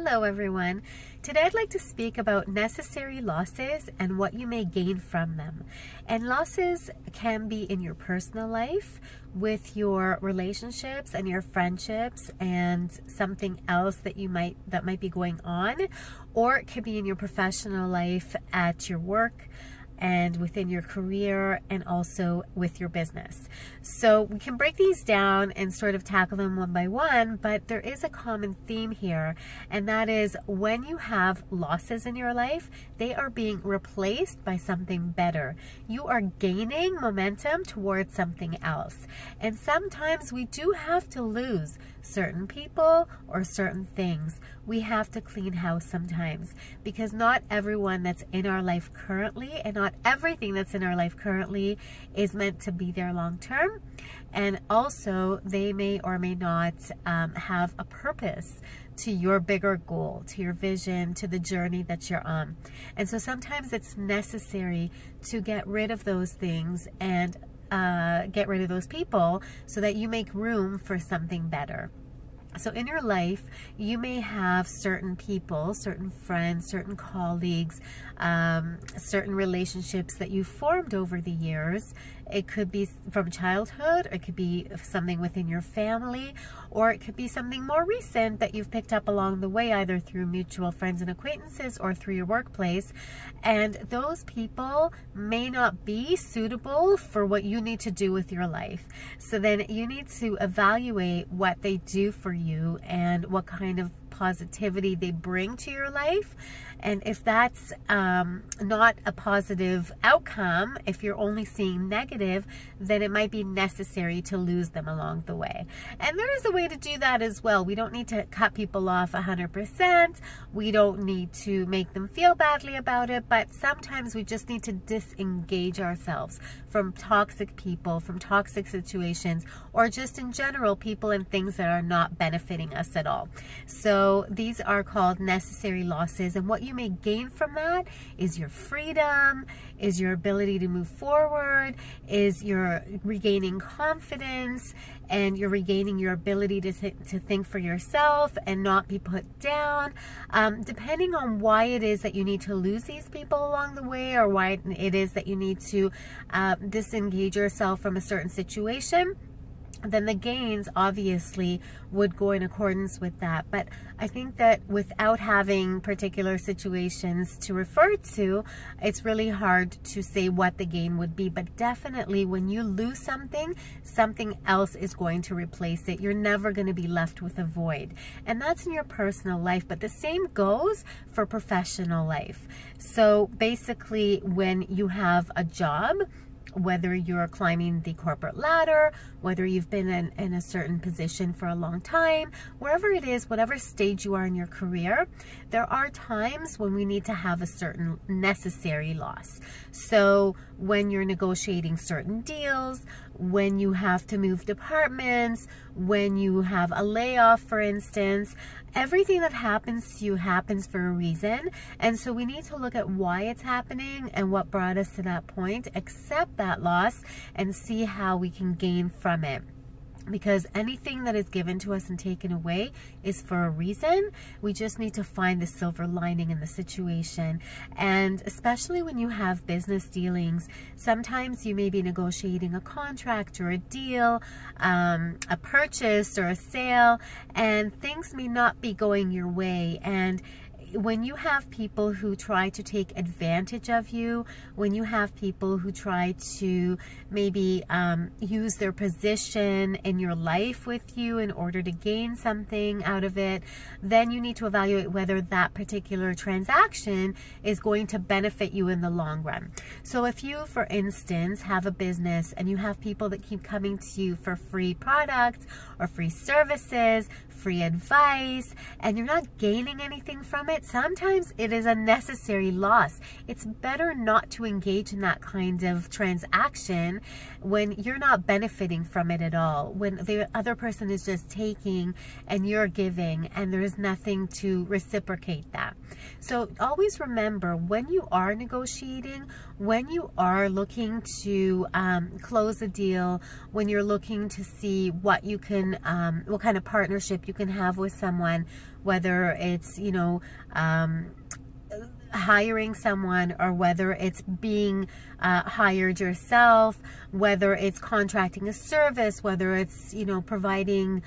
Hello everyone. Today I'd like to speak about necessary losses and what you may gain from them. And losses can be in your personal life, with your relationships and your friendships and something else that might be going on, or it could be in your professional life at your work and within your career and also with your business. So we can break these down and sort of tackle them one by one, but there is a common theme here, and that is when you have losses in your life, they are being replaced by something better. You are gaining momentum towards something else. And sometimes we do have to lose certain people or certain things. We have to clean house sometimes, because not everyone that's in our life currently and not everything that's in our life currently is meant to be there long term. And also they may or may not have a purpose to your bigger goal, to your vision, to the journey that you're on. And so sometimes it's necessary to get rid of those things and get rid of those people so that you make room for something better. So in your life, you may have certain people, certain friends, certain colleagues, certain relationships that you formed over the years. It could be from childhood, it could be something within your family, or it could be something more recent that you've picked up along the way, either through mutual friends and acquaintances or through your workplace. And those people may not be suitable for what you need to do with your life. So then you need to evaluate what they do for you and what kind of positivity they bring to your life. And if that's not a positive outcome, if you're only seeing negative, then it might be necessary to lose them along the way. And there is a way to do that as well. We don't need to cut people off 100%. We don't need to make them feel badly about it, but sometimes we just need to disengage ourselves from toxic people, from toxic situations, or just in general people and things that are not benefiting us at all. So these are called necessary losses, and what you may gain from that is your freedom, is your ability to move forward, is your regaining confidence, and you're regaining your ability to think for yourself and not be put down. Depending on why it is that you need to lose these people along the way, or why it is that you need to disengage yourself from a certain situation, then the gains obviously would go in accordance with that. But I think that without having particular situations to refer to, it's really hard to say what the gain would be. But definitely when you lose something, something else is going to replace it. You're never going to be left with a void. And that's in your personal life, but the same goes for professional life. So basically, when you have a job, whether you're climbing the corporate ladder, whether you've been in a certain position for a long time, wherever it is, whatever stage you are in your career, there are times when we need to have a certain necessary loss. So when you're negotiating certain deals, when you have to move departments, when you have a layoff, for instance, everything that happens to you happens for a reason. And so we need to look at why it's happening and what brought us to that point, accept that loss, and see how we can gain from it. Because anything that is given to us and taken away is for a reason. We just need to find the silver lining in the situation. And especially when you have business dealings, sometimes you may be negotiating a contract or a deal, a purchase or a sale, and things may not be going your way. And when you have people who try to take advantage of you, when you have people who try to maybe use their position in your life with you in order to gain something out of it, then you need to evaluate whether that particular transaction is going to benefit you in the long run. So if you, for instance, have a business and you have people that keep coming to you for free products or free services, free advice, and you're not gaining anything from it, sometimes it is a necessary loss. It's better not to engage in that kind of transaction when you're not benefiting from it at all, when the other person is just taking and you're giving and there's nothing to reciprocate that. So always remember, when you are negotiating, when you are looking to close a deal, when you're looking to see what you can, what kind of partnership you can have with someone, whether it's, you know, hiring someone, or whether it's being hired yourself, whether it's contracting a service, whether it's, you know, providing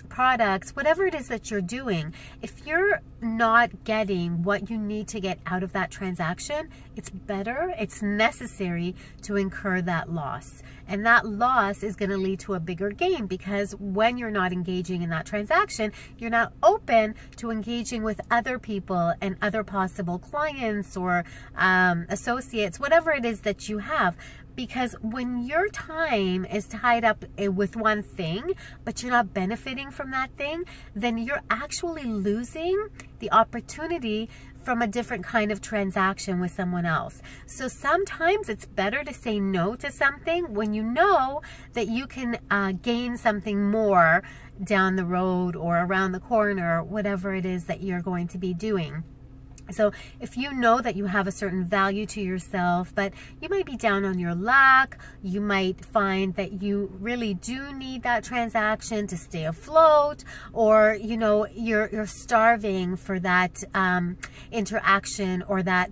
products, whatever it is that you're doing. If you're not getting what you need to get out of that transaction, it's necessary to incur that loss. And that loss is going to lead to a bigger gain, because when you're not engaging in that transaction, you're not open to engaging with other people and other possible clients or associates, whatever it is that you have. Because when your time is tied up with one thing, but you're not benefiting from that thing, then you're actually losing the opportunity from a different kind of transaction with someone else. So sometimes it's better to say no to something when you know that you can gain something more down the road or around the corner, whatever it is that you're going to be doing. So if you know that you have a certain value to yourself, but you might be down on your luck, you might find that you really do need that transaction to stay afloat, or, you know, you're starving for that interaction or that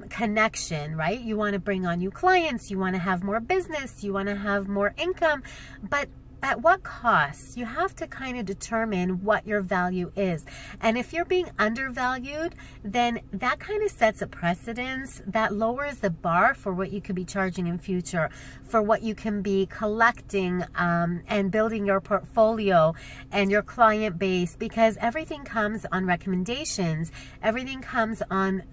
connection, right? You want to bring on new clients, you want to have more business, you want to have more income, but at what cost? You have to kind of determine what your value is. And if you're being undervalued, then that kind of sets a precedence that lowers the bar for what you could be charging in future, for what you can be collecting and building your portfolio and your client base, because everything comes on recommendations. Everything comes on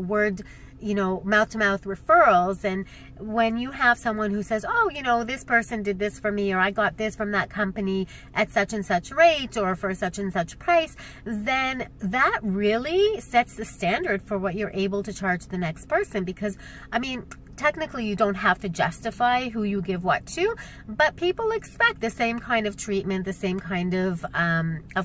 word, you know, mouth-to-mouth referrals. And when you have someone who says, oh, you know, this person did this for me, or I got this from that company at such and such rate or for such and such price, then that really sets the standard for what you're able to charge the next person. Because, I mean, technically you don't have to justify who you give what to, but people expect the same kind of treatment, the same kind of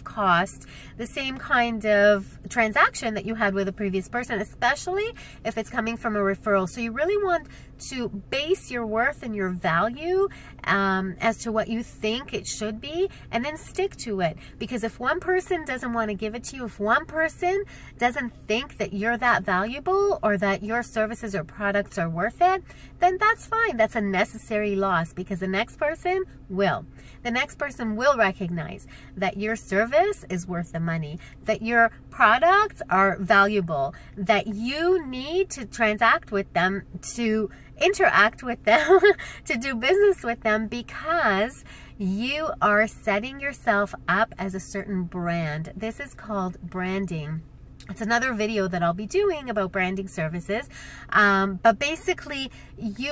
cost, the same kind of transaction that you had with a previous person, especially if it's coming from a referral. So you really want to base your worth and your value as to what you think it should be, and then stick to it. Because if one person doesn't want to give it to you, if one person doesn't think that you're that valuable or that your services or products are worth it, then that's fine. That's a necessary loss, because the next person will. The next person will recognize that your service is worth the money, that your products are valuable, that you need to transact with them, to interact with them, to do business with them, because you are setting yourself up as a certain brand. This is called branding. It's another video that I'll be doing about branding services. But basically,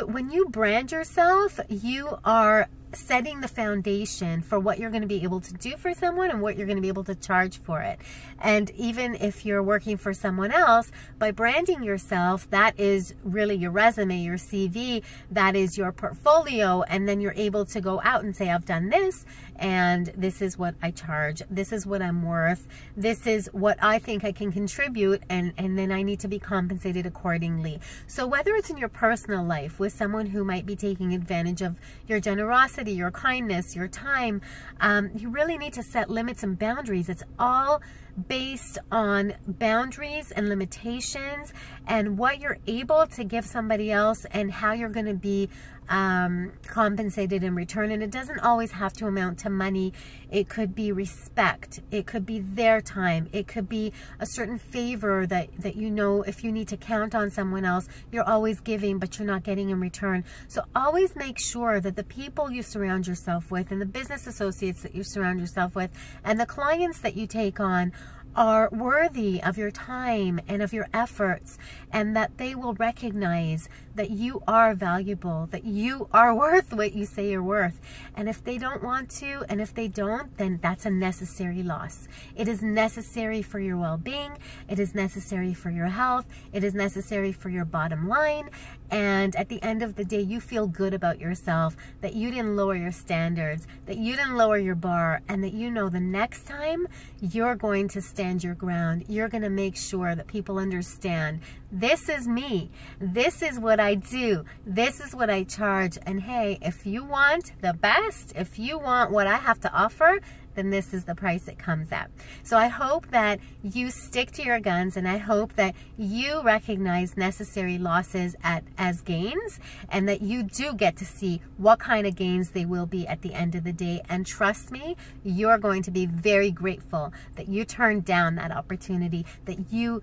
when you brand yourself, you are setting the foundation for what you're going to be able to do for someone and what you're going to be able to charge for it. And even if you're working for someone else, by branding yourself, that is really your resume, your CV, that is your portfolio. And then you're able to go out and say, I've done this, and this is what I charge. This is what I'm worth. This is what I think I can contribute, and then I need to be compensated accordingly. So whether it's in your personal life with someone who might be taking advantage of your generosity, your kindness, your time, you really need to set limits and boundaries. It's all based on boundaries and limitations and what you're able to give somebody else and how you're going to be compensated in return. And it doesn't always have to amount to money. It could be respect. It could be their time. It could be a certain favor that you know, if you need to count on someone else, you're always giving, but you're not getting in return. So always make sure that the people you surround yourself with and the business associates that you surround yourself with and the clients that you take on are worthy of your time and of your efforts, and that they will recognize that you are valuable, that you are worth what you say you're worth. And if they don't want to, and if they don't, then that's a necessary loss. It is necessary for your well-being. It is necessary for your health. It is necessary for your bottom line. And at the end of the day, you feel good about yourself, that you didn't lower your standards, that you didn't lower your bar, and that you know the next time you're going to stand your ground. You're going to make sure that people understand, this is me. This is what I do. This is what I charge. And hey, if you want the best, if you want what I have to offer, then this is the price it comes at. So I hope that you stick to your guns, and I hope that you recognize necessary losses as gains, and that you do get to see what kind of gains they will be at the end of the day. And trust me, you're going to be very grateful that you turned down that opportunity, that you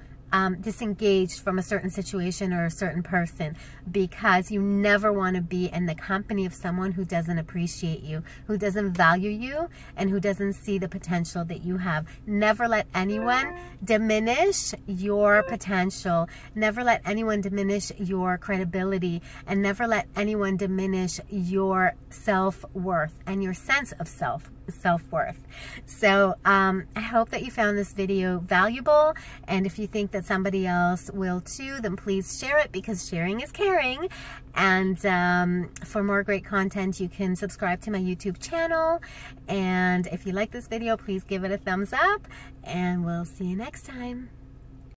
disengaged from a certain situation or a certain person, because you never want to be in the company of someone who doesn't appreciate you, who doesn't value you, and who doesn't see the potential that you have. Never let anyone diminish your potential. Never let anyone diminish your credibility, and never let anyone diminish your self-worth and your sense of self-worth. So I hope that you found this video valuable, and if you think that somebody else will too, then please share it, because sharing is caring. And for more great content, you can subscribe to my YouTube channel, and if you like this video, please give it a thumbs up, and we'll see you next time.